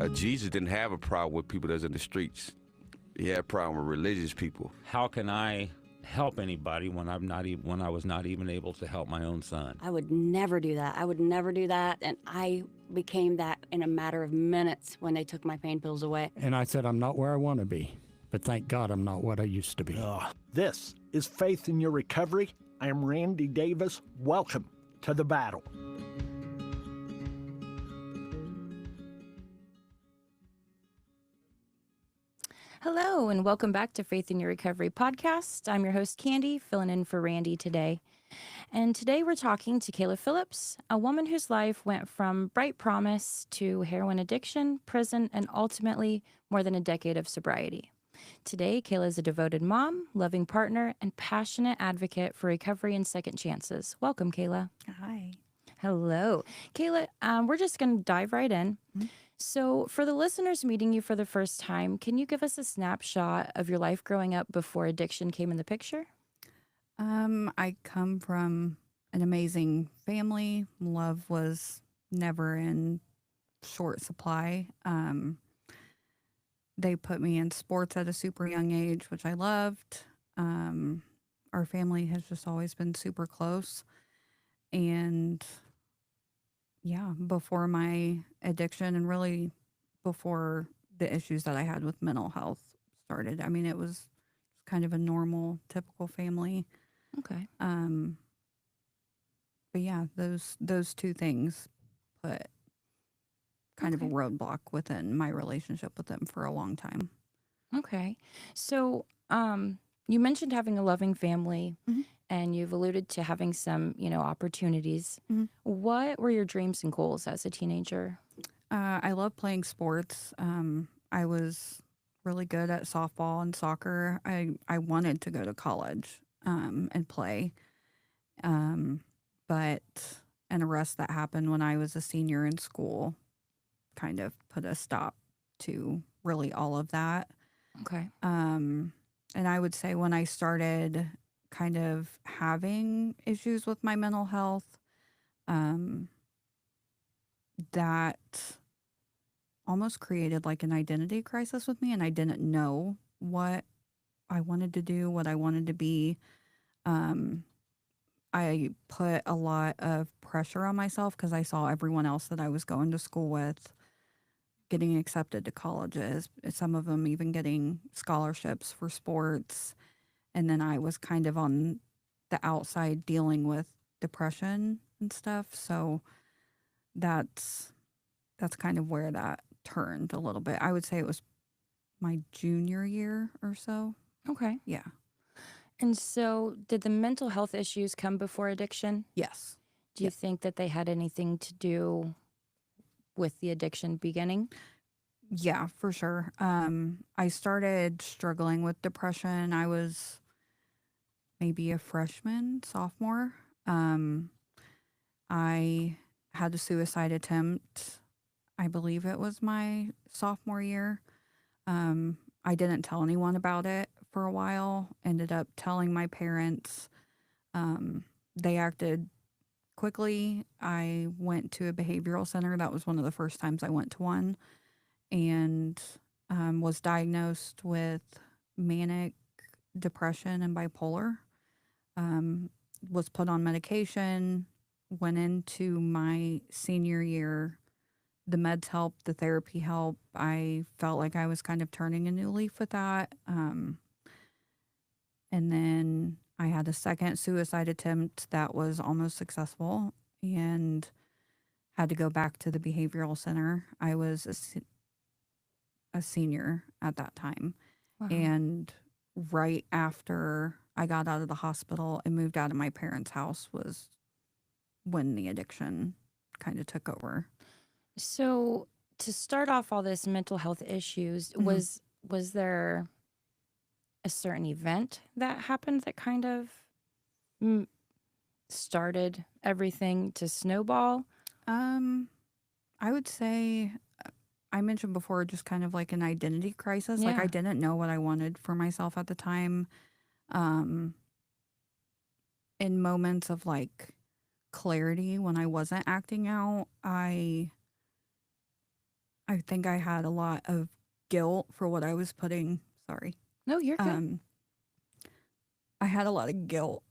Jesus didn't have a problem with people that's in the streets. He had a problem with religious people. How can I help anybody when when I was not even able to help my own son? I would never do that. I would never do that. And I became that in a matter of minutes when they took my pain pills away. And I said, I'm not where I want to be, but thank God I'm not what I used to be. This is Faith in Your Recovery. I am Randy Davis. Welcome to the battle. Hello, and welcome back to Faith in Your Recovery podcast. I'm your host, Candy, filling in for Randy today. And today we're talking to Kayla Phillips, a woman whose life went from bright promise to heroin addiction, prison, and ultimately more than a decade of sobriety. Today, Kayla is a devoted mom, loving partner, and passionate advocate for recovery and second chances. Welcome, Kayla. Hi. Hello. Kayla, we're just going to dive right in. Mm-hmm. So for the listeners meeting you for the first time, can you give us a snapshot of your life growing up before addiction came in the picture? I come from an amazing family. Love was never in short supply. They put me in sports at a super young age, which I loved. Our family has just always been super close. And yeah, before my addiction and really before the issues that I had with mental health started, I mean, it was kind of a normal, typical family. Okay. But yeah, those two things put kind of a roadblock within my relationship with them for a long time. Okay. So, you mentioned having a loving family, mm-hmm. and you've alluded to having some, opportunities. Mm-hmm. What were your dreams and goals as a teenager? I love playing sports. I was really good at softball and soccer. I wanted to go to college and play. But an arrest that happened when I was a senior in school kind of put a stop to really all of that. Okay. And I would say when I started kind of having issues with my mental health, that almost created like an identity crisis with me, and I didn't know what I wanted to do, what I wanted to be. I put a lot of pressure on myself because I saw everyone else that I was going to school with getting accepted to colleges, some of them even getting scholarships for sports. And then I was kind of on the outside dealing with depression and stuff. So that's kind of where that turned a little bit. I would say it was my junior year or so. Okay. Yeah. And so did the mental health issues come before addiction? Yes. Do you think that they had anything to do with the addiction beginning? Yeah, for sure. I started struggling with depression. I was maybe a freshman, sophomore. I had a suicide attempt. I believe it was my sophomore year. I didn't tell anyone about it for a while. Ended up telling my parents. They acted quickly. I went to a behavioral center. That was one of the first times I went to one, and was diagnosed with manic depression and bipolar. Was put on medication, went into my senior year. The meds helped, the therapy helped. I felt like I was kind of turning a new leaf with that. And then I had a second suicide attempt that was almost successful and had to go back to the behavioral center. I was a senior at that time. Wow. And right after I got out of the hospital and moved out of my parents' house was when the addiction kind of took over. So to start off all this mental health issues, mm-hmm. was there a certain event that happened that kind of started everything to snowball? I would say I mentioned before just kind of like an identity crisis. Yeah. Like I didn't know what I wanted for myself at the time. In moments of like clarity when I wasn't acting out, I I think I had a lot of guilt for what I was putting. Sorry. No, you're good. I had a lot of guilt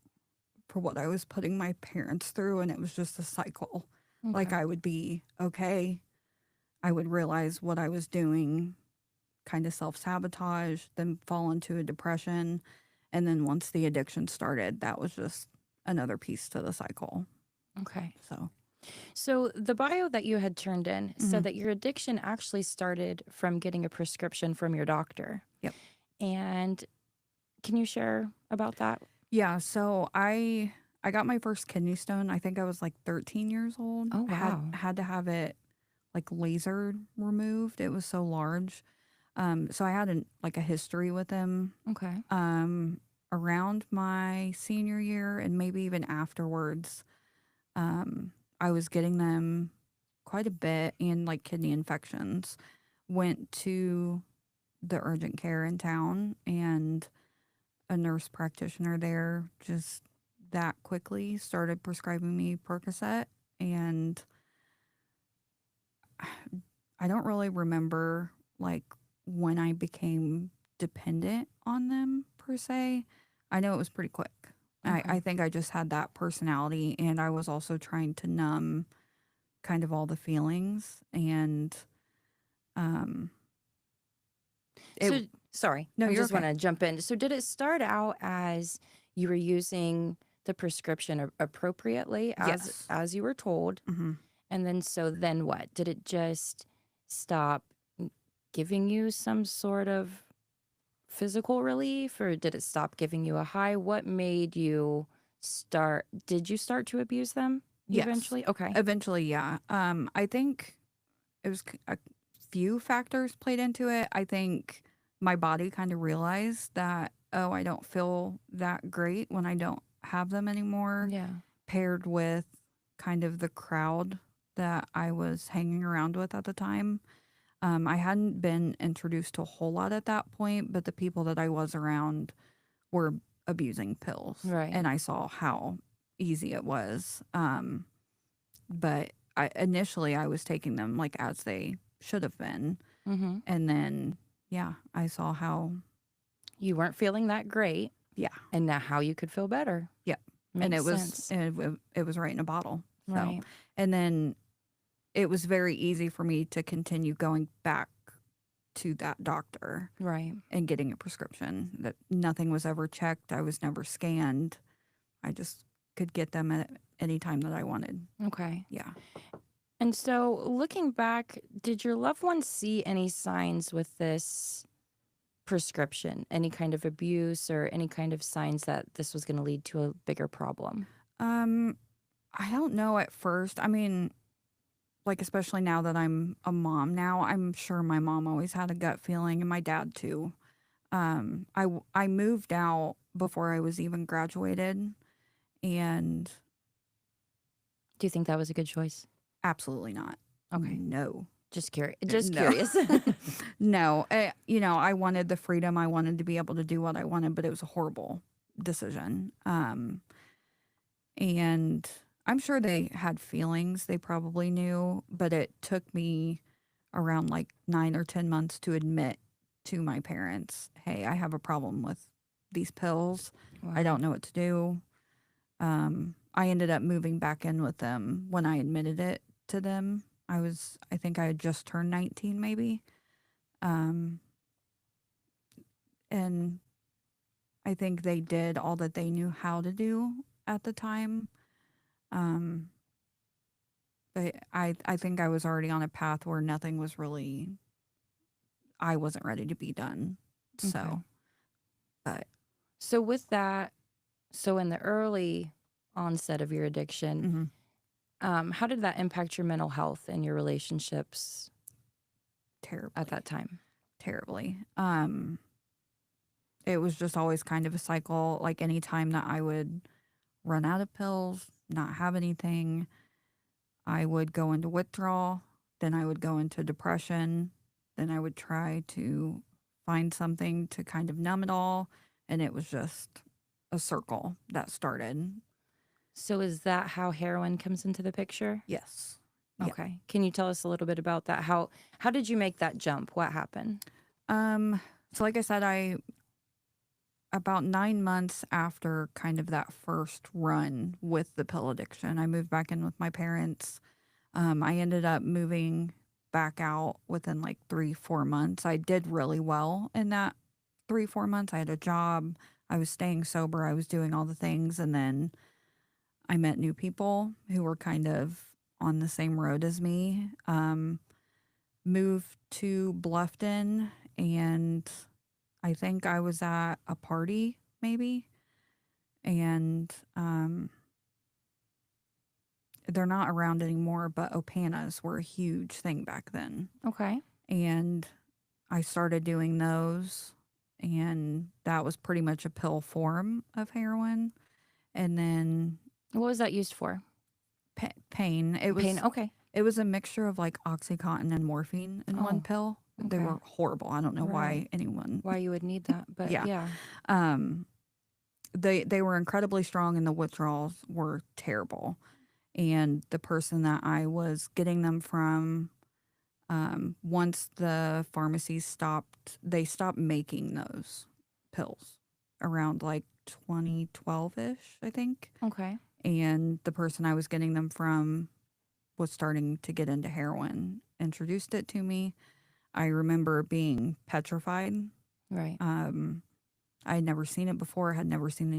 for what I was putting my parents through, and it was just a cycle. Like Okay. I would be okay, I would realize what I was doing, kind of self-sabotage, then fall into a depression, and then once the addiction started, that was just another piece to the cycle. Okay. So, So the bio that you had turned in said Mhm. that your addiction actually started from getting a prescription from your doctor. Yep. And can you share about that? yeah, so I got my first kidney stone. I think I was like 13 years old. Oh, I wow. had to have it like laser removed. It was so large. So I had like a history with him. Okay. Around my senior year and maybe even afterwards, I was getting them quite a bit and like kidney infections. Went to the urgent care in town, and a nurse practitioner there just that quickly started prescribing me Percocet. And I don't really remember like when I became dependent on them per se. I know it was pretty quick. Okay. I think I just had that personality, and I was also trying to numb kind of all the feelings. And um it So, sorry, No, I you're just okay. want to jump in. So, did it start out as you were using the prescription appropriately Yes. as you were told, Mhm. and then what? Did it just stop giving you some sort of physical relief, or did it stop giving you a high? What made you start? Did you start to abuse them Yes. eventually? Okay. Eventually, yeah. I think it was a few factors played into it. I think my body kind of realized that, oh, I don't feel that great when I don't have them anymore, Yeah. paired with kind of the crowd that I was hanging around with at the time. I hadn't been introduced to a whole lot at that point, but the people that I was around were abusing pills. Right. And I saw how easy it was. But initially I was taking them like as they should have been. Mm-hmm. And then, yeah, I saw how, You weren't feeling that great, yeah, and now how you could feel better. yeah. Makes And sense. it was right in a bottle. So, Right. and then it was very easy for me to continue going back to that doctor Right. and getting a prescription. That nothing was ever checked. I was never scanned. I just could get them at any time that I wanted. Okay. Yeah. And so, looking back, did your loved ones see any signs with this prescription? Any kind of abuse or any kind of signs that this was going to lead to a bigger problem? I don't know at first. I mean, like especially now that I'm a mom now, I'm sure my mom always had a gut feeling, and my dad too. I moved out before I was even graduated, and Do you think that was a good choice? absolutely not. Okay. No. Just curious. Just No. curious. No. I wanted the freedom. I wanted to be able to do what I wanted, but it was a horrible decision. And I'm sure they had feelings. They probably knew, but it took me around like 9 or 10 months to admit to my parents, hey, I have a problem with these pills. I Wow. don't know what to do. I ended up moving back in with them when I admitted it to them. I think I had just turned 19 maybe. And I think they did all that they knew how to do at the time. But I think I was already on a path where nothing was really, I wasn't ready to be done. So, Okay. but So, with that, so in the early onset of your addiction, mhm, how did that impact your mental health and your relationships terribly, at that time? terribly. It was just always kind of a cycle. Like any time that I would run out of pills, not have anything, I would go into withdrawal. Then I would go into depression. Then I would try to find something to kind of numb it all. And it was just a circle that started. So, is that how heroin comes into the picture? Yes. Yeah. Okay. Can you tell us a little bit about that? How did you make that jump? What happened? So like I said, about 9 months after kind of that first run with the pill addiction, I moved back in with my parents. I ended up moving back out within like 3-4 months. I did really well in that 3-4 months. I had a job. I was staying sober. I was doing all the things. And then I met new people who were kind of on the same road as me. Moved to Bluffton, and I think I was at a party maybe. And they're not around anymore, but Opanas were a huge thing back then. Okay. And I started doing those, and that was pretty much a pill form of heroin. And then What was that used for? pain. Pain. Okay. It was a mixture of like Oxycontin and morphine in one Oh, pill. They okay. were horrible. I don't know why Right. anyone. Why you would need that, but Yeah. yeah. They were incredibly strong, and the withdrawals were terrible. And the person that I was getting them from, once the pharmacies they stopped making those pills around like 2012-ish, I think. Okay. And the person I was getting them from was starting to get into heroin, introduced it to me. I remember being petrified. Right. I had never seen it before, had never seen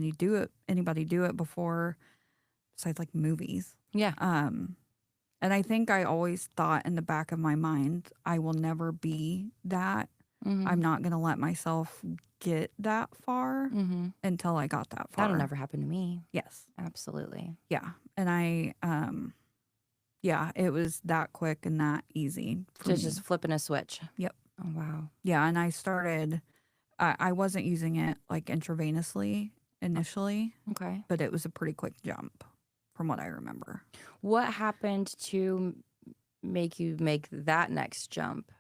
anybody do it before, besides like movies. Yeah. And I think I always thought in the back of my mind, I will never be that. Mm-hmm. I'm not going to let myself get that far Mm-hmm. until I got that far. That'll never happen to me. Yes. Absolutely. Yeah. And it was that quick and that easy for So me. just flipping a switch. Yep. Oh wow. Yeah. And I started, I wasn't using it like intravenously initially, Okay. but it was a pretty quick jump from what I remember. What happened to make you make that next jump?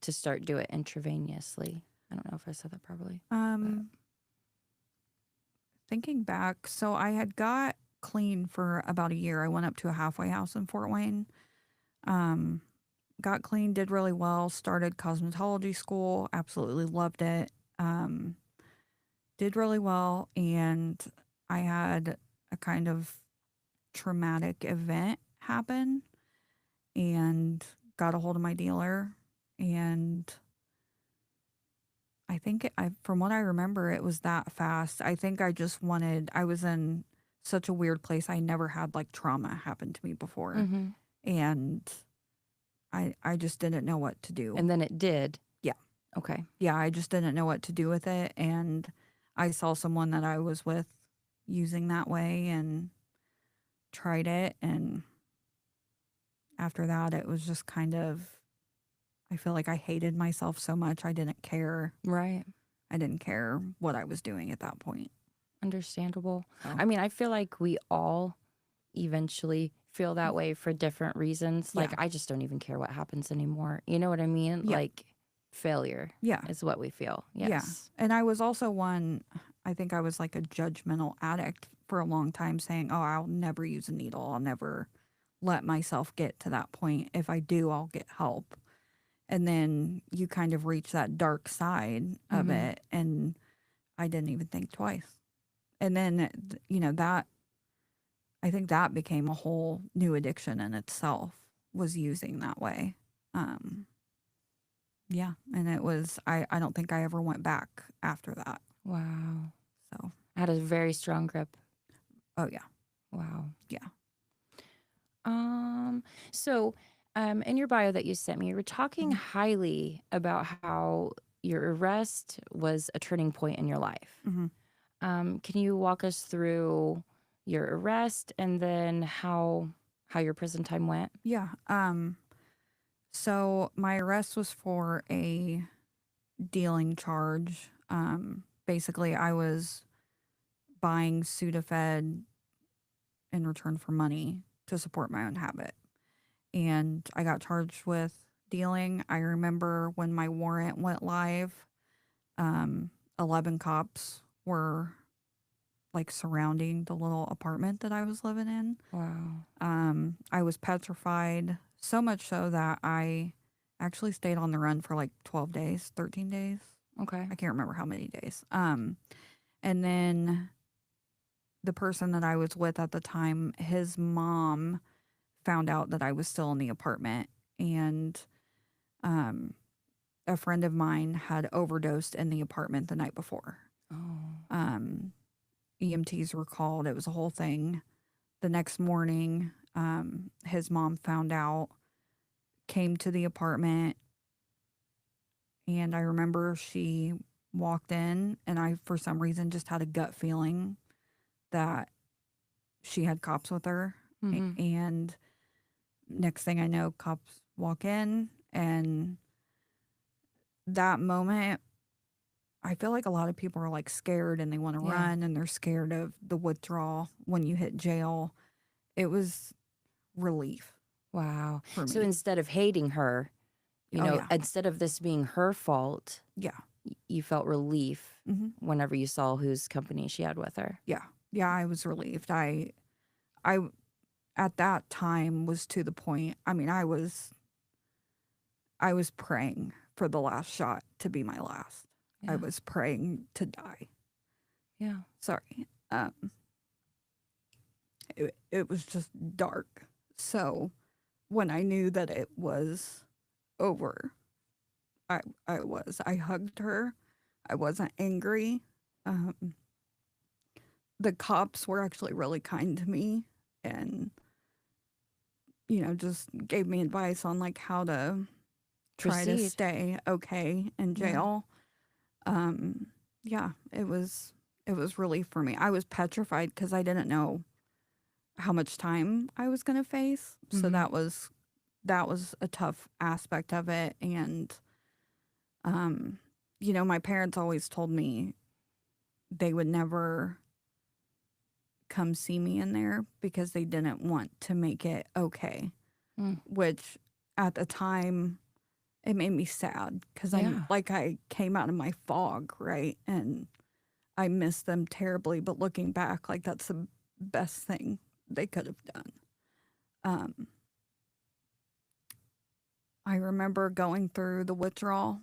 To start do it intravenously. I don't know if I said that properly. Thinking back, so I had got clean for about a year. I went up to a halfway house in Fort Wayne. Got clean, did really well, started cosmetology school, absolutely loved it. Did really well, and I had a kind of traumatic event happen and got a hold of my dealer, and I think from what I remember, it was that fast. I think I was in such a weird place. I never had like trauma happen to me before. Mm-hmm. And I just didn't know what to do. And then it did. Yeah. Okay. Yeah, I just didn't know what to do with it. And I saw someone that I was with using that way and tried it. And after that, it was just kind of, I feel like I hated myself so much. I didn't care. Right. I didn't care what I was doing at that point. Understandable. So. I mean, I feel like we all eventually feel that way for different reasons. Yeah. Like, I just don't even care what happens anymore. You know what I mean? Yeah. Like, failure Yeah. is what we feel. Yes. Yeah. And I was also I think I was like a judgmental addict for a long time, saying, oh, I'll never use a needle. I'll never let myself get to that point. If I do, I'll get help. And then you kind of reach that dark side of Mhm. it. And I didn't even think twice. And then, I think that became a whole new addiction in itself, was using that way. Yeah. And it was, I don't think I ever went back after that. Wow. So, I had a very strong grip. oh yeah. Wow. Yeah. So, in your bio that you sent me, you were talking highly about how your arrest was a turning point in your life. Mm-hmm. Can you walk us through your arrest and then how your prison time went? Yeah. So my arrest was for a dealing charge. Basically, I was buying Sudafed in return for money to support my own habit. And I got charged with dealing. I remember when my warrant went live, 11 cops were like surrounding the little apartment that I was living in. Wow. I was petrified, so much so that I actually stayed on the run for like 12 days, 13 days. Okay. I can't remember how many days. And then the person that I was with at the time, his mom found out that I was still in the apartment, and a friend of mine had overdosed in the apartment the night before. Oh. EMTs were called. It was a whole thing. The next morning, his mom found out, came to the apartment, and I remember she walked in, and I, for some reason, just had a gut feeling that she had cops with her. Mhm. And next thing I know, cops walk in, and that moment, I feel like a lot of people are like scared and they want to Yeah. run, and they're scared of the withdrawal when you hit jail. It was relief Wow. for So me. instead of hating her, you Oh, know, yeah. instead of this being her fault, Yeah. you felt relief hmm whenever you saw whose company she had with her. Yeah. Yeah. I was relieved. I, at that time was to the point, I mean, I was praying for the last shot to be my last. I Yeah. was praying to die. Yeah. Sorry. It was just dark. So when I knew that it was over, I hugged her. I wasn't angry. Um, the cops were actually really kind to me, and just gave me advice on like how to try to Proceed. stay okay in Yeah. jail. Yeah, it was relief for me. I was petrified because I didn't know how much time I was going to face. So Mhm. that was a tough aspect of it. And my parents always told me they would never come see me in there because they didn't want to make it okay, Mm. which at the time it made me sad because Yeah. I came out of my fog, right? And I miss them terribly, but looking back, like that's the best thing they could have done. I remember going through the withdrawal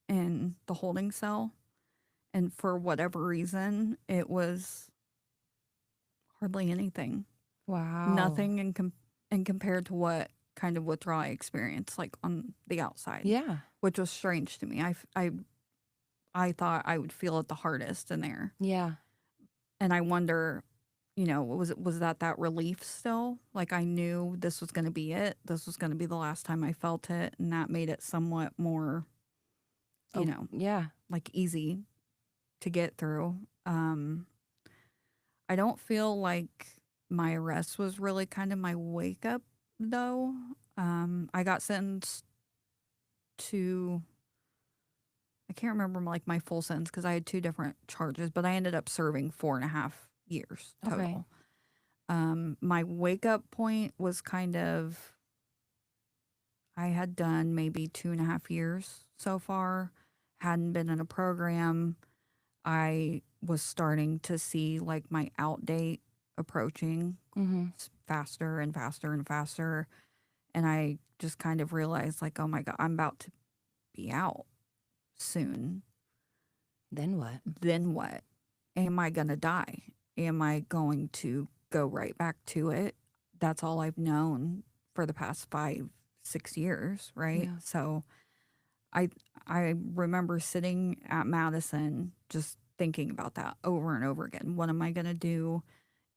in the holding cell, and for whatever reason, it was hardly anything. Wow. Nothing in compared to what kind of withdrawal I experienced, like on the outside, Yeah. which was strange to me. I thought I would feel it the hardest in there, Yeah. and I wonder, was that relief still? Like I knew this was going to be it. This was going to be the last time I felt it, and that made it somewhat more, Yeah. like easy to get through. I don't feel like my arrest was really kind of my wake up though. I got sentenced to, I can't remember like my full sentence because I had two different charges, but I ended up serving 4.5 years total. Okay. My wake up point was kind of, I had done maybe 2.5 years so far, hadn't been in a program. I was starting to see like my out date approaching Mhm. faster and faster and faster. And I just kind of realized, like, oh my God, I'm about to be out soon. Then what? Then what? Am I going to die? Am I going to go right back to it? That's all I've known for the past 5-6 years, right? Yeah. So I remember sitting at Madison just thinking about that over and over again. What am I going to do?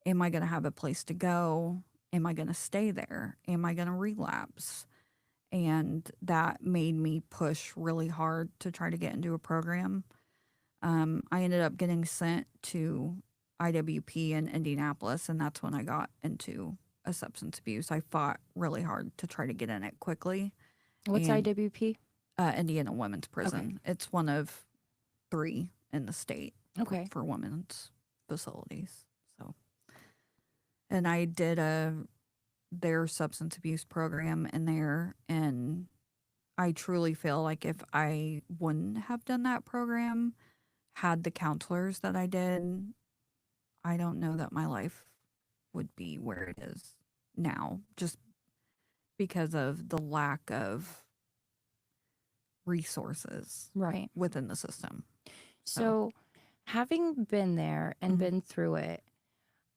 Am I going to have a place to go? Am I going to stay there? Am I going to relapse? And that made me push really hard to try to get into a program. I ended up getting sent to IWP in Indianapolis, and that's when I got into a substance abuse. I fought really hard to try to get in it quickly. What's And IWP? Indiana Women's Prison. It's one of 3 in the state Okay. for women's facilities. So, and I did their substance abuse program in there, and I truly feel like if I wouldn't have done that program, had the counselors that I did, I don't know that my life would be where it is now, just because of the lack of resources Right. within the system. So, having been there and Mhm. been through it,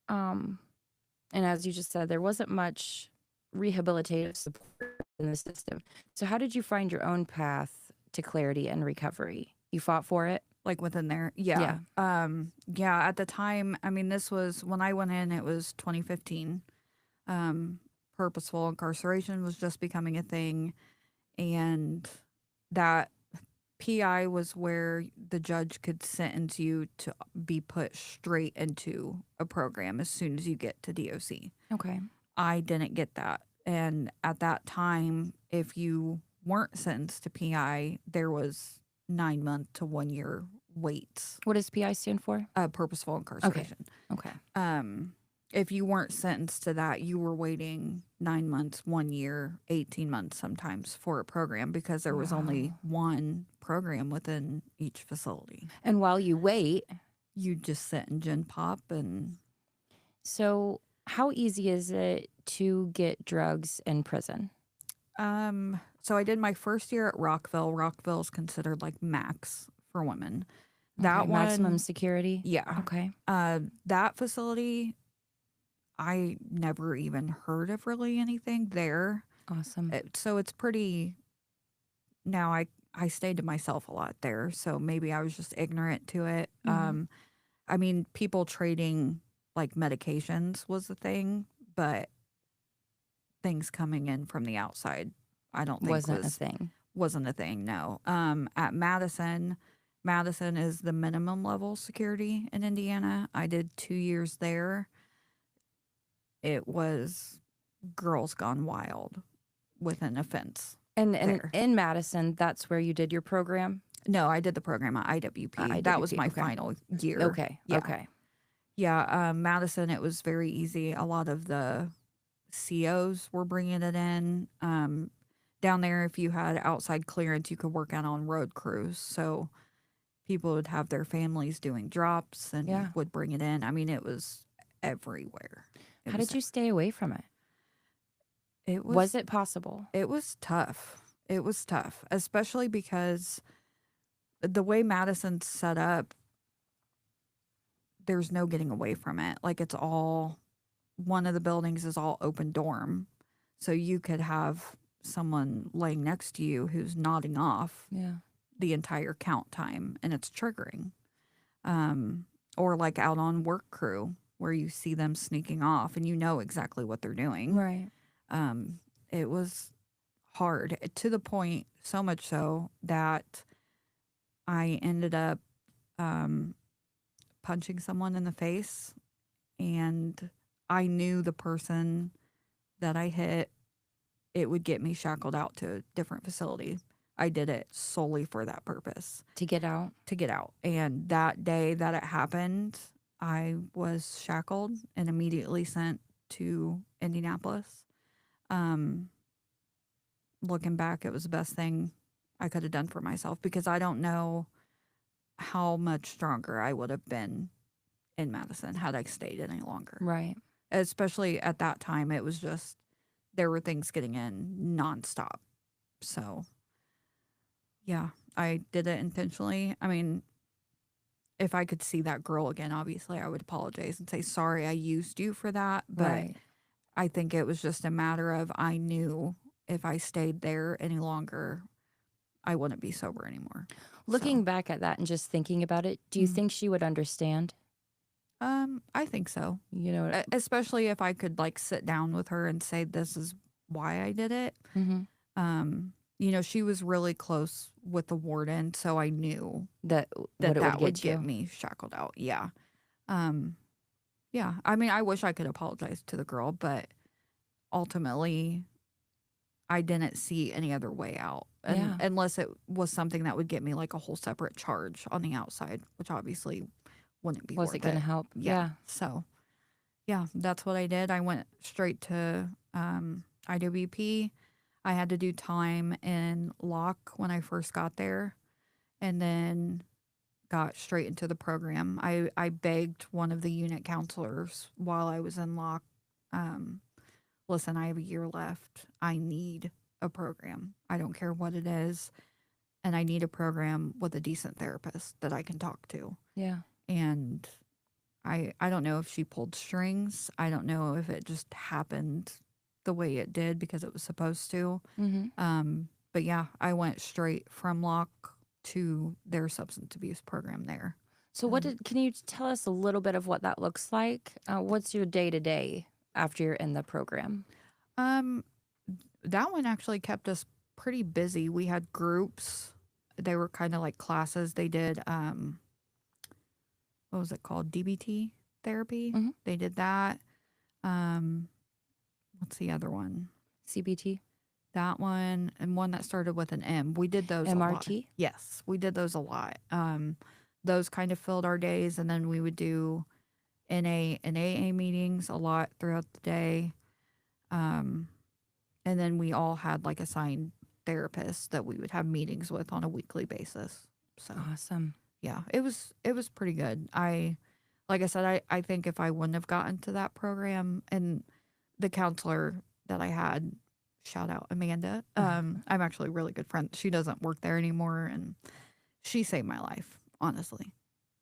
and as you just said, there wasn't much rehabilitative support in the system. So, how did you find your own path to clarity and recovery? You fought for it? Like within there, yeah. At the time, I mean, this was when I went in, it was 2015. Purposeful incarceration was just becoming a thing, and that PI was where the judge could sentence you to be put straight into a program as soon as you get to DOC. Okay. I didn't get that. And at that time, if you weren't sentenced to PI, there was 9 month to 1 year waits. What does PI stand for? Purposeful incarceration. Okay. If you weren't sentenced to that, you were waiting 9 months, 1 year, 18 months sometimes for a program because there was only one program within each facility. And while you wait, You just sit in Gen Pop and so how easy is it to get drugs in prison? so I did my first year at Rockville. Rockville is considered like max for women. That Okay, one, maximum security? yeah. Okay. That facility, I never even heard of really anything there. Awesome. So it's pretty. Now I stayed to myself a lot there, so maybe I was just ignorant to it. Mhm. I mean, people trading like medications was the thing, but things coming in from the outside, I don't think Wasn't a thing. wasn't a thing. No. At Madison is the minimum level security in Indiana. I did 2 years there. It was girls gone wild with an offense. And there. in Madison, that's where you did your program? No, I did the program at IWP. That was IWP, my okay. final year. Okay. Yeah. Okay. Yeah, Madison, it was very easy. A lot of the COs were bringing it in. Down there, if you had outside clearance, you could work out on road crews. So people would have their families doing drops and Yeah. would bring it in. I mean, it was everywhere. How did you stay away from it? It Was it possible? It was tough. It was tough, especially because the way Madison's set up, there's no getting away from it. Like it's all, one of the buildings is all open dorm. So you could have someone laying next to you who's nodding off Yeah. the entire count time and it's triggering. Or like out on work crew where you see them sneaking off and you know exactly what they're doing. Right. It was hard to the point, so much so that I ended up punching someone in the face, and I knew the person that I hit, it would get me shackled out to a different facility. I did it solely for that purpose. To get out? To get out. And that day that it happened, I was shackled and immediately sent to Indianapolis. Looking back, it was the best thing I could have done for myself because I don't know how much stronger I would have been in Madison had I stayed any longer. Right. Especially at that time, it was just, there were things getting in nonstop. So, yeah, I did it intentionally. I mean, if I could see that girl again, obviously I would apologize and say, sorry, I used you for that. But Right. I think it was just a matter of, I knew if I stayed there any longer, I wouldn't be sober anymore. Looking back at that and just thinking about it, do you Mhm. think she would understand? I think so. You know, Especially if I could like sit down with her and say, this is why I did it. mhm, You know, she was really close with the warden, so I knew that that what it that would would get get you. me shackled out. Yeah. Yeah. I mean, I wish I could apologize to the girl, but ultimately I didn't see any other way out. Yeah. Unless it was something that would get me like a whole separate charge on the outside, which obviously wouldn't be Was worth it going to it. help? Yeah. So, yeah, that's what I did. I went straight to IWP. I had to do time in Locke when I first got there. And then got straight into the program. I begged one of the unit counselors while I was in lock, listen, I have a year left. I need a program. I don't care what it is. And I need a program with a decent therapist that I can talk to. Yeah. And I don't know if she pulled strings. I don't know if it just happened the way it did because it was supposed to. Mm-hmm. But yeah, I went straight from lock to their substance abuse program there. So can you tell us a little bit of what that looks like? What's your day to day after you're in the program? That one actually kept us pretty busy. We had groups. They were kind of like classes. They did what was it called? DBT therapy. Mhm. They did that. What's the other one? CBT? That one and one that started with an M. We did those a lot. MRT? Yes, we did those a lot. Those kind of filled our days, and then we would do NA and AA meetings a lot throughout the day. And then we all had like assigned therapists that we would have meetings with on a weekly basis. So Awesome. yeah, it was pretty good. Like I said, I think if I wouldn't have gotten to that program and the counselor that I had, shout out Amanda. I'm actually really good friend. She doesn't work there anymore, and she saved my life. Honestly,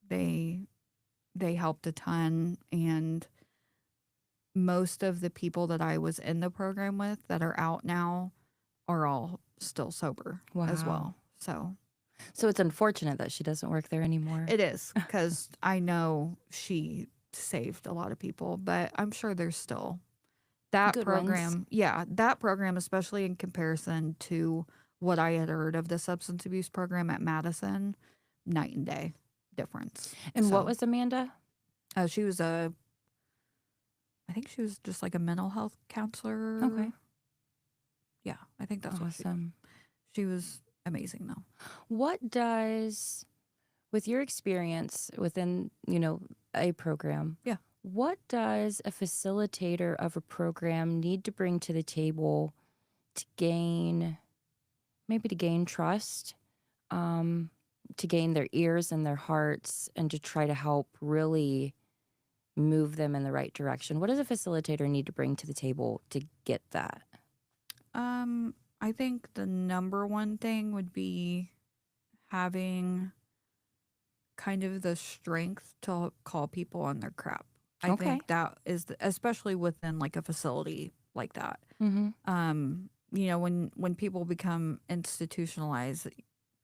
they helped a ton, and most of the people that I was in the program with that are out now are all still sober as Wow. well. So it's unfortunate that she doesn't work there anymore. It is because I know she saved a lot of people, but I'm sure there's still that Good program. ones. Yeah, that program, especially in comparison to what I had heard of the substance abuse program at Madison, night and day difference. And what So, was Amanda? she was I think she was just like a mental health counselor. Okay. Yeah, I think that's what Awesome. she was amazing though. What does, with your experience within, a program, Yeah. what does a facilitator of a program need to bring to the table to gain trust, to gain their ears and their hearts, and to try to help really move them in the right direction? What does a facilitator need to bring to the table to get that? I think the number one thing would be having kind of the strength to call people on their crap. I Okay. think that is, especially within like a facility like that. Mm-hmm. When people become institutionalized,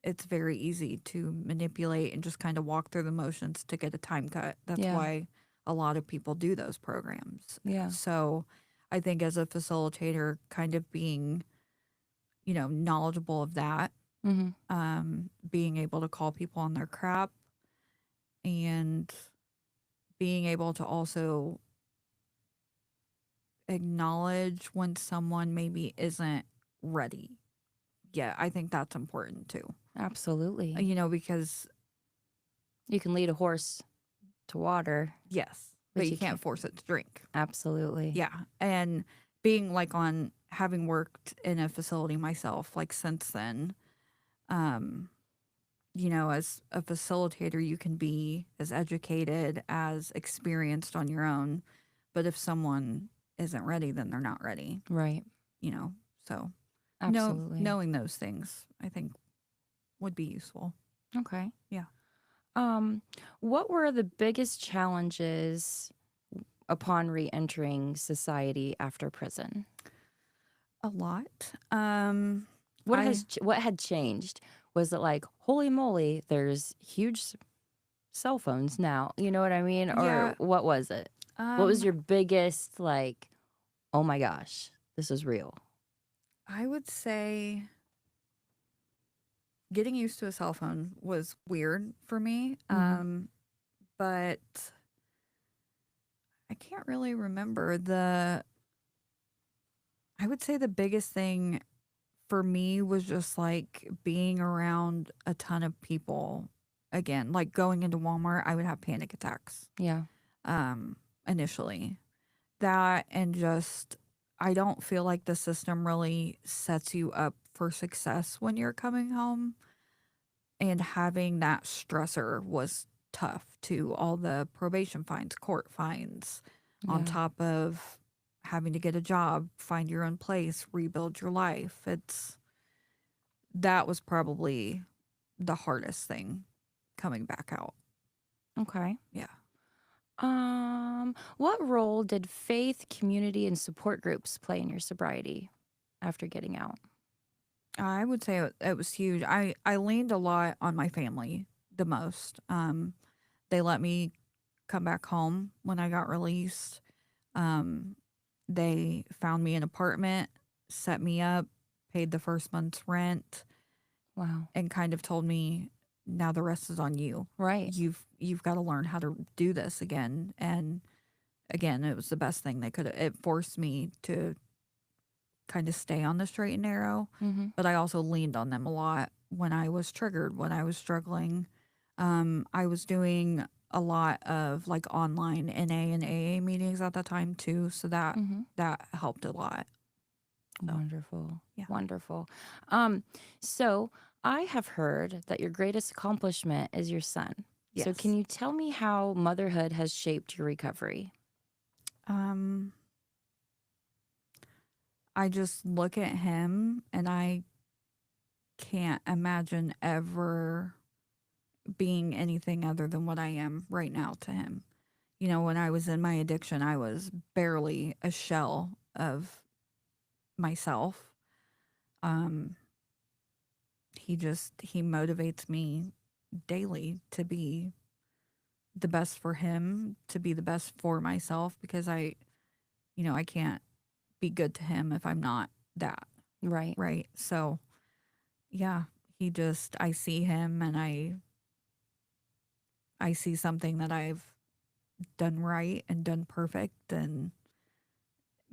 it's very easy to manipulate and just kind of walk through the motions to get a time cut. That's Yeah. why a lot of people do those programs. Yeah. So I think as a facilitator, kind of being, knowledgeable of that, Mm-hmm. being able to call people on their crap, and being able to also acknowledge when someone maybe isn't ready. Yeah, I think that's important too. Absolutely. Because You can lead a horse to water. yes, But but you you can't can't- force it to drink. Absolutely. Yeah. And being like on having worked in a facility myself, like since then, as a facilitator, you can be as educated, as experienced on your own. But if someone isn't ready, then they're not ready, Right. So Absolutely. knowing those things, I think, would be useful. Okay. Yeah. What were the biggest challenges upon re-entering society after prison? A lot. What had changed? Was it like, holy moly, there's huge cell phones now? You know what I mean? Or Yeah. what was it? What was your biggest, like, oh my gosh, this is real? I would say getting used to a cell phone was weird for me. But I can't really remember I would say the biggest thing for me was just like being around a ton of people again. Like going into Walmart, I would have panic attacks Yeah. initially. That, and just I don't feel like the system really sets you up for success when you're coming home. And having that stressor was tough too. All the probation fines, court fines, on Yeah. top of having to get a job, find your own place, rebuild your life. That was probably the hardest thing coming back out. Okay. Yeah. What role did faith, community, and support groups play in your sobriety after getting out? I would say it was huge. I leaned a lot on my family the most. They let me come back home when I got released. They found me an apartment, set me up, paid the first month's rent, Wow. and kind of told me, now the rest is on you. Right. You've got to learn how to do this again. And again, it was the best thing they could. It forced me to kind of stay on the straight and narrow, Mm-hmm. but I also leaned on them a lot when I was triggered, when I was struggling. I was doing a lot of like online NA and AA meetings at that time too, so that Mm-hmm. that helped a lot. So, Wonderful. yeah. Wonderful. So I have heard that your greatest accomplishment is your son. So Yes. can you tell me how motherhood has shaped your recovery? I just look at him and I can't imagine ever being anything other than what I am right now to him. You know, when I was in my addiction, I was barely a shell of myself. He motivates me daily to be the best for him, to be the best for myself, because I can't be good to him if I'm not that, Right. right? So, yeah, I see him and I see something that I've done right and done perfect, and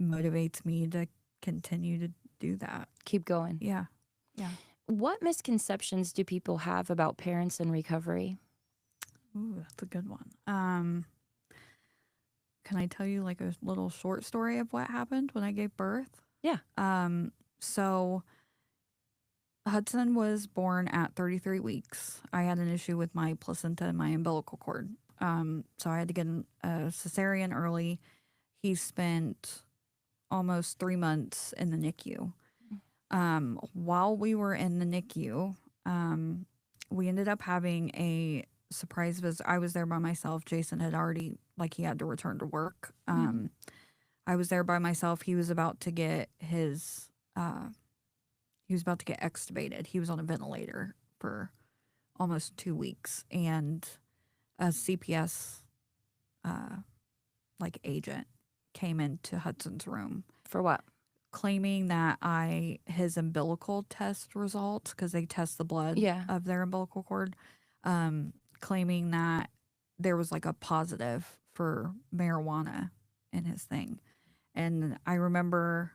motivates me to continue to do that. Keep going. Yeah. Yeah. What misconceptions do people have about parents in recovery? Ooh, that's a good one. Can I tell you like a little short story of what happened when I gave birth? Yeah. So Hudson was born at 33 weeks. I had an issue with my placenta and my umbilical cord. So I had to get a cesarean early. He spent almost 3 months in the NICU. While we were in the NICU, we ended up having a surprise visit. I was there by myself. Jason had already, he had to return to work. I was there by myself. He was about to get extubated. He was on a ventilator for almost 2 weeks, and a CPS agent came into Hudson's room For what? claiming that his umbilical test results, because they test the blood Yeah. of their umbilical cord, claiming that there was like a positive for marijuana in his thing. And I remember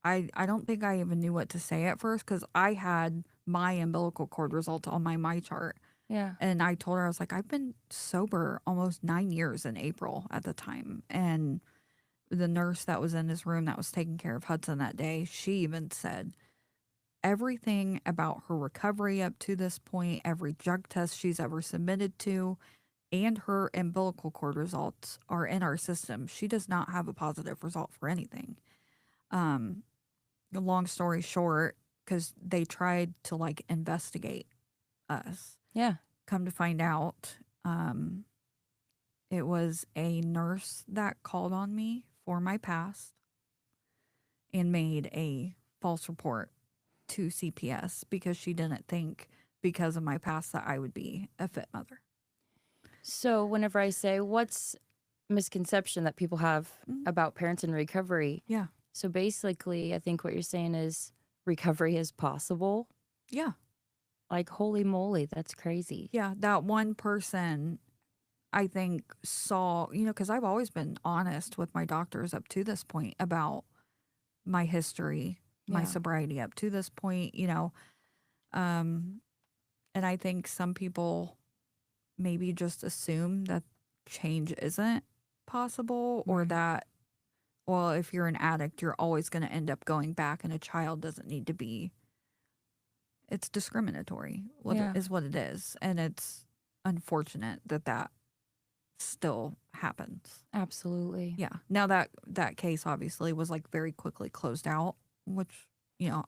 I don't think I even knew what to say at first, because I had my umbilical cord results on my chart. Yeah. And I told her, I was like, I've been sober almost 9 years in April at the time. And the nurse that was in his room that was taking care of Hudson that day, she even said everything about her recovery up to this point, every drug test she's ever submitted to, and her umbilical cord results are in our system. She does not have a positive result for anything. Long story short, because they tried to investigate us. Yeah. Come to find out, it was a nurse that called on me for my past and made a false report to CPS because she didn't think, because of my past, that I would be a fit mother. So whenever I say what's misconception that people have Mm. about parents in recovery, Yeah. so basically I think what you're saying is recovery is possible. Yeah. Like, holy moly, that's crazy. Yeah. That one person, I think, saw, because I've always been honest with my doctors up to this point about my history, my Yeah. sobriety up to this point, and I think some people maybe just assume that change isn't possible, or Right. that, well, if you're an addict, you're always going to end up going back, and a child doesn't need to be it's discriminatory. Yeah. Is what it is, and it's unfortunate that that still happens. Absolutely. Yeah. Now that case obviously was like very quickly closed out, which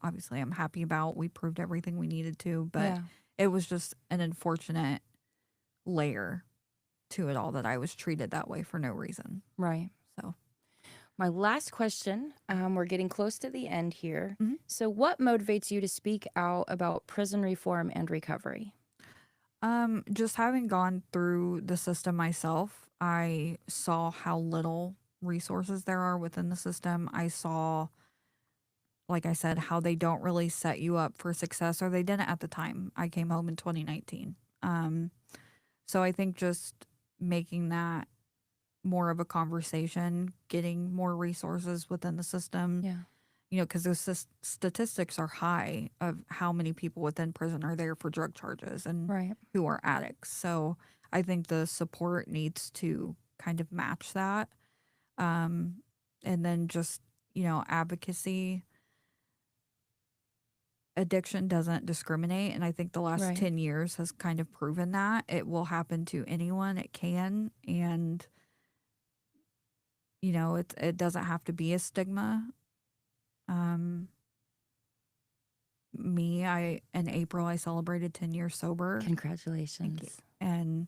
obviously I'm happy about. We proved everything we needed to, but Yeah. it was just an unfortunate layer to it all that I was treated that way for no reason. Right. So, My last question, we're getting close to the end here. Mhm. So, what motivates you to speak out about prison reform and recovery? just having gone through the system myself, I saw how little resources there are within the system. I saw, like I said, how they don't really set you up for success, or they didn't at the time. I came home in 2019. So I think just making that more of a conversation, getting more resources within the system, Yeah. because those statistics are high of how many people within prison are there for drug charges and Right. who are addicts. So I think the support needs to kind of match that. And then just, advocacy. Addiction doesn't discriminate. And I think the last Right. 10 years has kind of proven that it will happen to anyone. It can. And, it doesn't have to be a stigma. In April, I celebrated 10 years sober. Congratulations. Thank you. And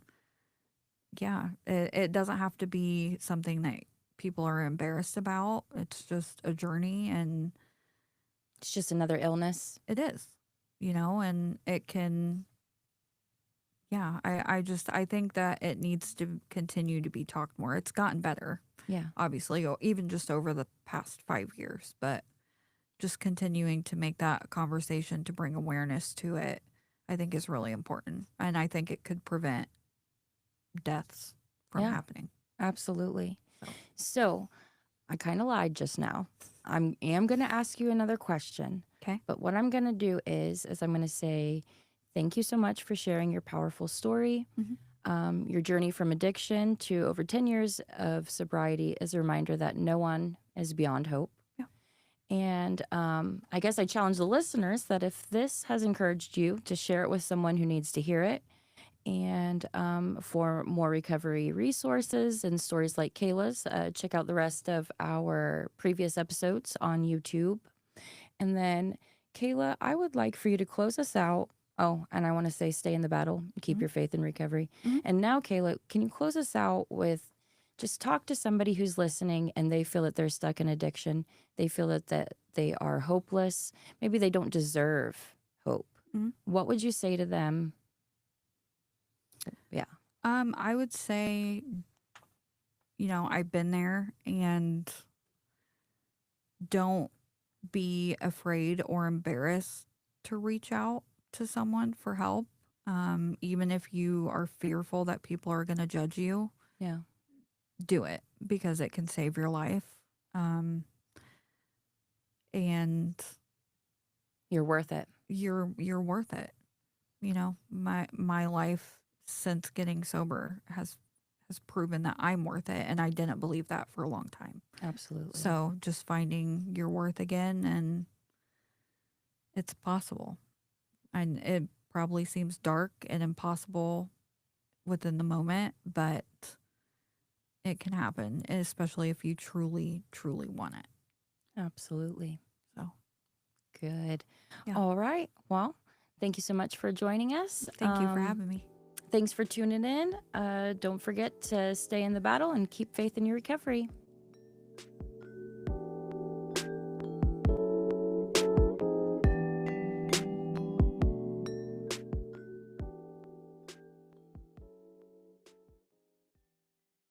yeah, it doesn't have to be something that people are embarrassed about. It's just a journey, and It's just another illness. it is, and it can, yeah, I think that it needs to continue to be talked more. It's gotten better, Yeah. obviously, even just over the past 5 years, but just continuing to make that conversation to bring awareness to it, I think is really important. And I think it could prevent deaths from Yeah. happening. Absolutely. So. So, I kind of lied just now. I am going to ask you another question. Okay. But what I'm going to do is I'm going to say thank you so much for sharing your powerful story. Your journey from addiction to over 10 years of sobriety is a reminder that no one is beyond hope. Yeah. And I guess I challenge the listeners that if this has encouraged you, to share it with someone who needs to hear it. And for more recovery resources and stories like Kayla's, check out the rest of our previous episodes on YouTube. And then, Kayla, I would like for you to close us out. Oh, and I want to say stay in the battle, keep your faith in recovery. And now, Kayla, can you close us out with just talk to somebody who's listening and they feel that they're stuck in addiction. They feel that they are hopeless. Maybe they don't deserve hope. What would you say to them? Yeah. I would say, I've been there, and don't be afraid or embarrassed to reach out to someone for help. Even if you are fearful that people are going to judge you, Yeah. do it, because it can save your life. And You're worth it. you're worth it. My life since getting sober has proven that I'm worth it, and I didn't believe that for a long time. Absolutely. So just finding your worth again, and it's possible. And it probably seems dark and impossible within the moment, but it can happen, especially if you truly, truly want it. Absolutely. So Good. Yeah. All right. Well, thank you so much for joining us. thank you for having me. Thanks for tuning in. Don't forget to stay in the battle and keep faith in your recovery.